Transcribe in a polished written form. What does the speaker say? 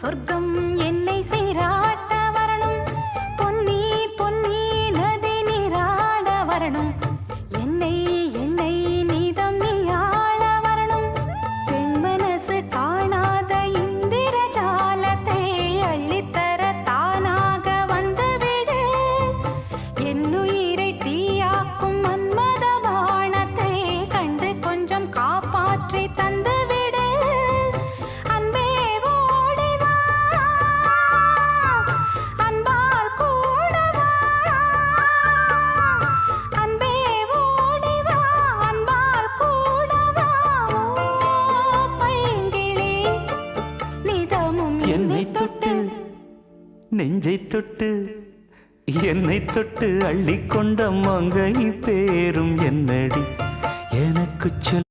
சொர்க்கம் என்னை சீராட்ட வரணும், பொன்னி பொன்னி நதி நீராட வரணும், என்னை என்னை நீதம் நீயாள வரணும். பெண் மனசு காணாத இந்திர ஜாலத்தை அள்ளித்தர தானாக வந்துவிடு. என்னுயிரை தீயாக்கும் மன்மத வானத்தை கண்டு கொஞ்சம் காப்பாற்றி தந்துவிடு. அன்பே ஓடி வா, அன்பால் கூட வா. அன்பே ஓடி வா, அன்பால் கூட வா. ஓ பைங்கிளி, நிதமும் என்னை தொட்டு நெஞ்சை தொட்டு என்னை தொட்டு அள்ளிக்கொண்ட மங்கை பேரும் என்னடி எனக்கு சொல்.